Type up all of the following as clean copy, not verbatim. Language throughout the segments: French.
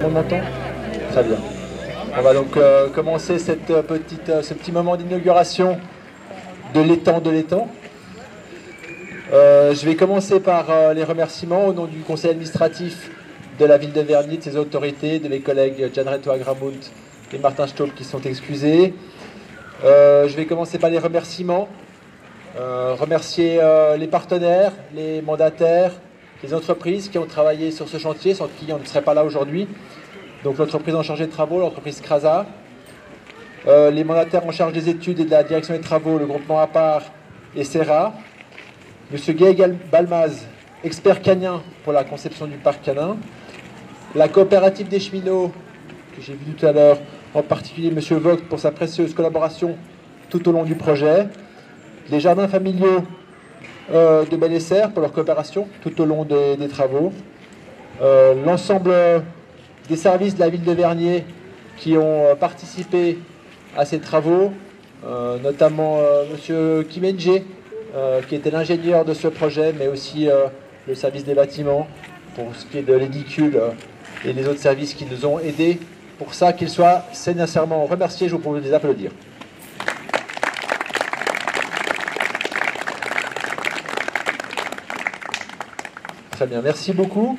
de mon temps? Très bien. On va donc commencer ce petit moment d'inauguration de l'étang de l'étang. Je vais commencer par les remerciements au nom du conseil administratif de la ville de Vernier, de ses autorités, de mes collègues Gianretto Agramunt et Martin Staub qui sont excusés. Je vais commencer par les remerciements. Remercier les partenaires, les mandataires, les entreprises qui ont travaillé sur ce chantier, sans qui on ne serait pas là aujourd'hui. Donc l'entreprise en charge des travaux, l'entreprise Crasa, les mandataires en charge des études et de la direction des travaux, le groupement APAR et Serra, M. Gay Balmaz, expert canin pour la conception du parc canin, la coopérative des cheminots, que j'ai vu tout à l'heure, en particulier M. Vogt pour sa précieuse collaboration tout au long du projet, les jardins familiaux de Bel-Esser pour leur coopération tout au long des travaux, l'ensemble des services de la ville de Vernier qui ont participé à ces travaux, notamment M. Kimenje, qui était l'ingénieur de ce projet, mais aussi le service des bâtiments, pour ce qui est de l'édicule et les autres services qui nous ont aidés pour ça, qu'ils soient sincèrement remerciés. Je vous propose de les applaudir. Très bien, merci beaucoup.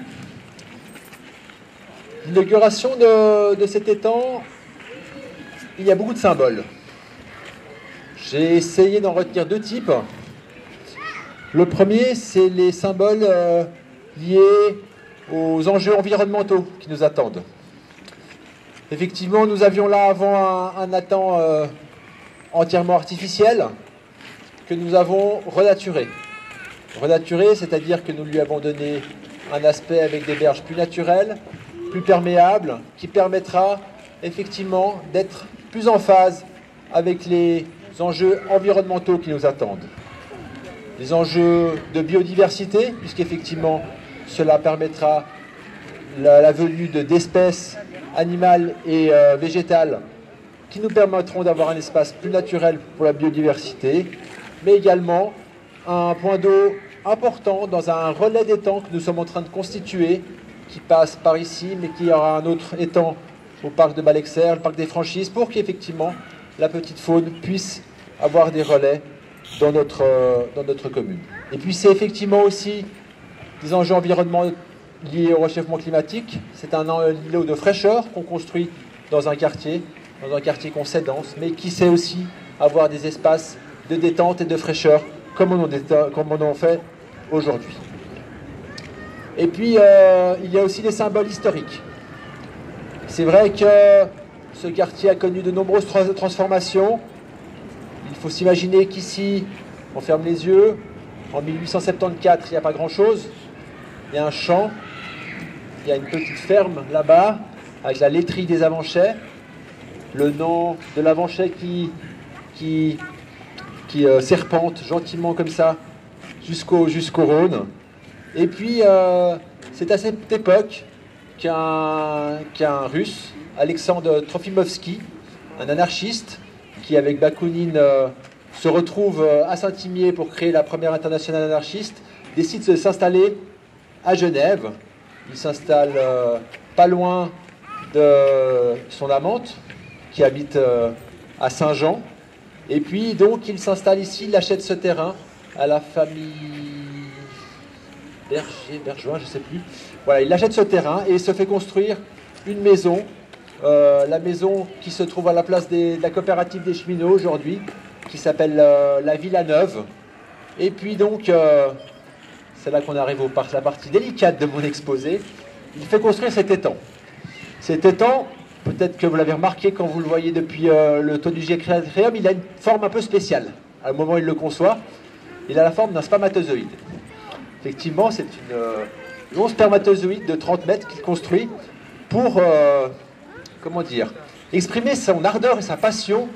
L'inauguration de cet étang, il y a beaucoup de symboles. J'ai essayé d'en retenir deux types. Le premier, c'est les symboles liés aux enjeux environnementaux qui nous attendent. Effectivement, nous avions là avant un étang entièrement artificiel que nous avons renaturé. Renaturé, c'est-à-dire que nous lui avons donné un aspect avec des berges plus naturelles, plus perméables, qui permettra effectivement d'être plus en phase avec les enjeux environnementaux qui nous attendent. Les enjeux de biodiversité, puisqu'effectivement cela permettra la venue d'espèces animales et végétales qui nous permettront d'avoir un espace plus naturel pour la biodiversité, mais également un point d'eau important dans un relais d'étang que nous sommes en train de constituer, qui passe par ici, mais qui aura un autre étang au parc de Balexer, le parc des franchises, pour qu'effectivement la petite faune puisse avoir des relais dans notre commune. Et puis c'est effectivement aussi des enjeux environnementaux liés au réchauffement climatique. C'est un îlot de fraîcheur qu'on construit dans un quartier qu'on sait dense, mais qui sait aussi avoir des espaces de détente et de fraîcheur, comme on en fait aujourd'hui. Et puis, il y a aussi des symboles historiques. C'est vrai que ce quartier a connu de nombreuses transformations. Il faut s'imaginer qu'ici, on ferme les yeux, en 1874, il n'y a pas grand-chose. Il y a un champ, il y a une petite ferme là-bas, avec la laiterie des Avanchais, le nom de l'Avanchet qui serpente gentiment comme ça jusqu'au Rhône. Et puis, c'est à cette époque qu'un Russe, Alexandre Trofimovski, un anarchiste, qui avec Bakounine se retrouve à Saint-Imier pour créer la première internationale anarchiste, décide de s'installer à Genève. Il s'installe pas loin de son amante, qui habite à Saint-Jean. Et puis, donc, il s'installe ici, il achète ce terrain à la famille Bergeois, je ne sais plus. Voilà, il achète ce terrain et il se fait construire une maison, la maison qui se trouve à la place de la coopérative des cheminots aujourd'hui, qui s'appelle la Villa Neuve. Et puis donc, c'est là qu'on arrive à la partie délicate de mon exposé, il fait construire cet étang. Cet étang, peut-être que vous l'avez remarqué quand vous le voyez depuis le Taunuschier Créatrium, il a une forme un peu spéciale. À un moment où il le conçoit, il a la forme d'un spermatozoïde. Effectivement, c'est une long spermatozoïde de 30 mètres qu'il construit pour, exprimer son ardeur et sa passion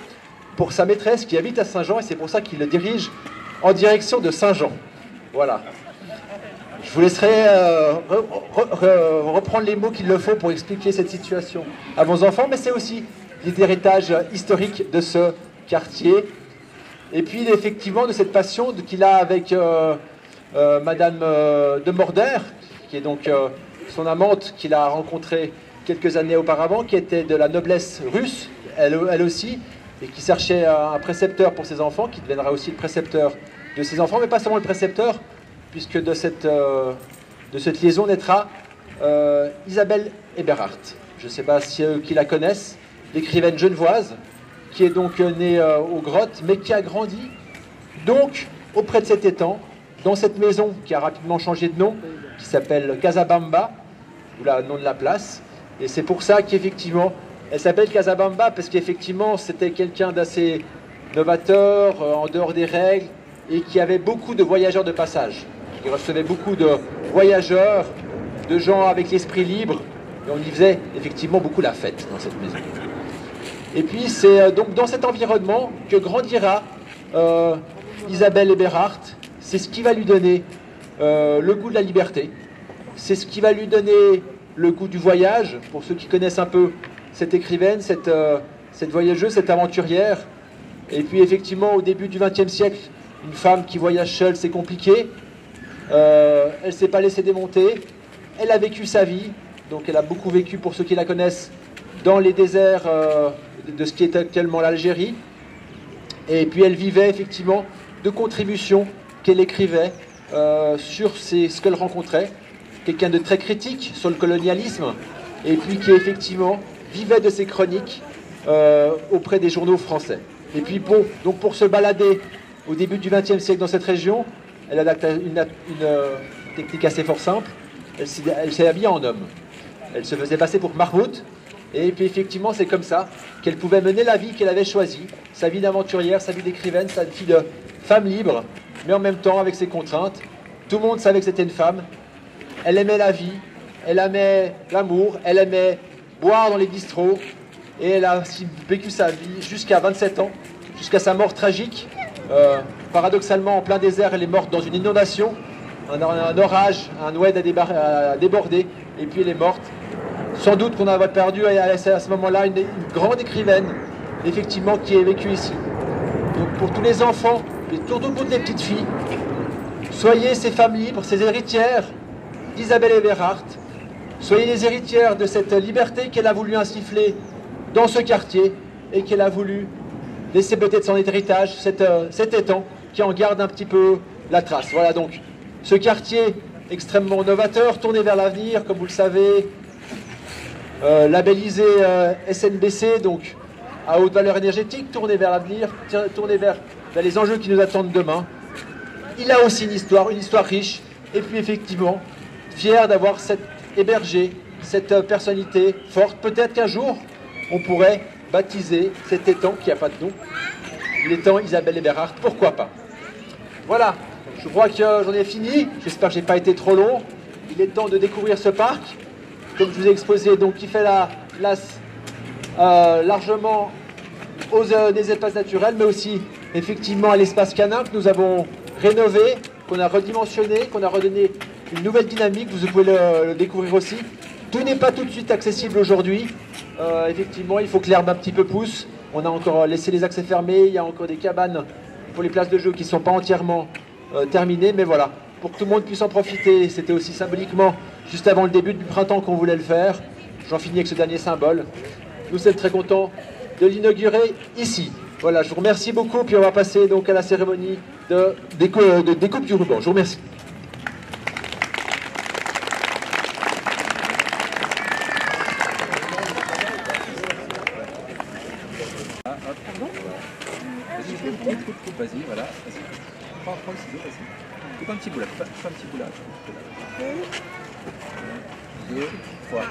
pour sa maîtresse qui habite à Saint-Jean, et c'est pour ça qu'il le dirige en direction de Saint-Jean. Voilà. Je vous laisserai reprendre les mots qu'il le faut pour expliquer cette situation à vos enfants, mais c'est aussi l'héritage historique de ce quartier. Et puis, effectivement, de cette passion qu'il a avec Madame de Morder, qui est donc son amante qu'il a rencontrée quelques années auparavant, qui était de la noblesse russe, elle aussi, et qui cherchait un précepteur pour ses enfants, qui deviendra aussi le précepteur de ses enfants, mais pas seulement le précepteur, puisque de cette liaison naîtra Isabelle Eberhardt. Je ne sais pas si qui la connaissent, l'écrivaine genevoise, qui est donc née aux Grottes, mais qui a grandi donc auprès de cet étang, dans cette maison qui a rapidement changé de nom, qui s'appelle Casabamba, ou le nom de la place. Et c'est pour ça qu'effectivement, elle s'appelle Casabamba, parce qu'effectivement, c'était quelqu'un d'assez novateur, en dehors des règles, et qui avait beaucoup de voyageurs de passage. Il recevait beaucoup de voyageurs, de gens avec l'esprit libre, et on y faisait effectivement beaucoup la fête dans cette maison. Et puis c'est donc dans cet environnement que grandira Isabelle Eberhardt. C'est ce qui va lui donner le goût de la liberté, c'est ce qui va lui donner le goût du voyage, pour ceux qui connaissent un peu cette écrivaine, cette voyageuse, cette aventurière. Et puis effectivement, au début du XXe siècle, une femme qui voyage seule, c'est compliqué. Elle ne s'est pas laissée démonter. Elle a vécu sa vie, donc elle a beaucoup vécu, pour ceux qui la connaissent, dans les déserts de ce qui est actuellement l'Algérie. Et puis elle vivait effectivement de contributions qu'elle écrivait sur ce qu'elle rencontrait. Quelqu'un de très critique sur le colonialisme, et puis qui effectivement vivait de ses chroniques auprès des journaux français. Et puis bon, donc pour se balader au début du XXe siècle dans cette région, elle adapte une technique assez fort simple. Elle s'est habillée en homme. Elle se faisait passer pour Marmout. Et puis effectivement, c'est comme ça qu'elle pouvait mener la vie qu'elle avait choisie, sa vie d'aventurière, sa vie d'écrivaine, sa vie de femme libre, mais en même temps avec ses contraintes. Tout le monde savait que c'était une femme. Elle aimait la vie, elle aimait l'amour, elle aimait boire dans les bistrots, et elle a aussi vécu sa vie jusqu'à 27 ans, jusqu'à sa mort tragique. Paradoxalement, en plein désert, elle est morte dans une inondation, un orage, un oued a débordé, et puis elle est morte. Sans doute qu'on avait perdu à ce moment-là une grande écrivaine, effectivement, qui est vécue ici. Donc pour tous les enfants, et surtout pour toutes les petites filles, soyez ces femmes libres, ces héritières d'Isabelle Eberhardt. Soyez les héritières de cette liberté qu'elle a voulu insuffler dans ce quartier, et qu'elle a voulu laisser peut-être son héritage, cet étang qui en garde un petit peu la trace. Voilà donc ce quartier extrêmement novateur, tourné vers l'avenir, comme vous le savez, labellisé SNBC, donc à haute valeur énergétique, tourné vers l'avenir, tourné vers les enjeux qui nous attendent demain. Il a aussi une histoire riche, et puis effectivement, fier d'avoir hébergé cette personnalité forte. Peut-être qu'un jour, on pourrait baptiser cet étang qui n'a pas de nom, l'étang Isabelle Eberhardt, pourquoi pas. Voilà, je crois que j'en ai fini, j'espère que je n'ai pas été trop long. Il est temps de découvrir ce parc, comme je vous ai exposé, donc qui fait la place largement des espaces naturels, mais aussi effectivement à l'espace canin que nous avons rénové, qu'on a redimensionné, qu'on a redonné une nouvelle dynamique. Vous pouvez le découvrir aussi. Tout n'est pas tout de suite accessible aujourd'hui. Effectivement, il faut que l'herbe un petit peu pousse. On a encore laissé les accès fermés. Il y a encore des cabanes pour les places de jeu qui ne sont pas entièrement terminées. Mais voilà, pour que tout le monde puisse en profiter. C'était aussi symboliquement juste avant le début du printemps qu'on voulait le faire. J'en finis avec ce dernier symbole. Nous sommes très contents de l'inaugurer ici. Voilà, je vous remercie beaucoup. Puis on va passer donc à la cérémonie de découpe du ruban. Je vous remercie. Vas-y, voilà. Prends le ciseau, vas-y. Coupe un petit bout là, coupe un petit bout là. 1, 2, 3.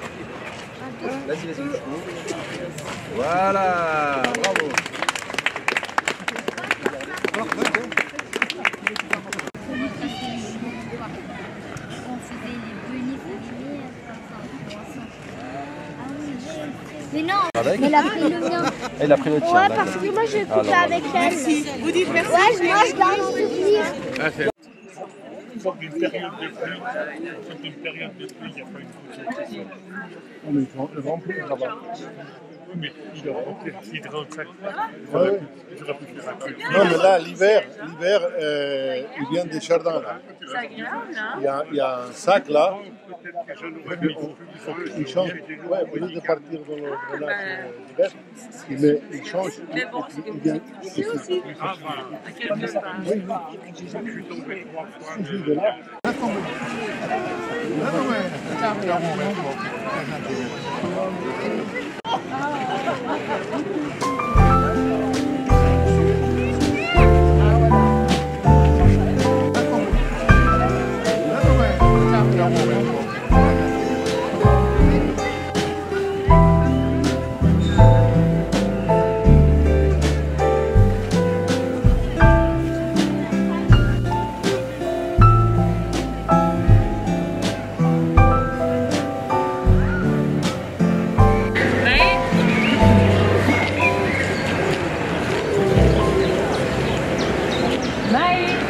Vas-y. Voilà, bravo. Mais non, Avec mais elle a pris le mien. Elle a pris le tien. Ouais, parce que moi je coupe avec elle. Merci. Vous dites merci. Ouais, je garde en souvenir. Sauf une période de pluie, il n'y a pas une couche. On est rempli de travail. mais il a rempli de 35. Ouais. J'aurais pu faire un truc. Non, mais là, l'hiver, il vient des jardins. Là. C'est agréable, hein? Il y a un sac là. Peut-être que je n'aurais pas Il change. Ouais, au lieu de partir dans le village d'hiver, il change. Mais bon, Il vient. ici aussi, Ah, voilà. à quelque part. Je suis tombé 3 fois. De là. Bye!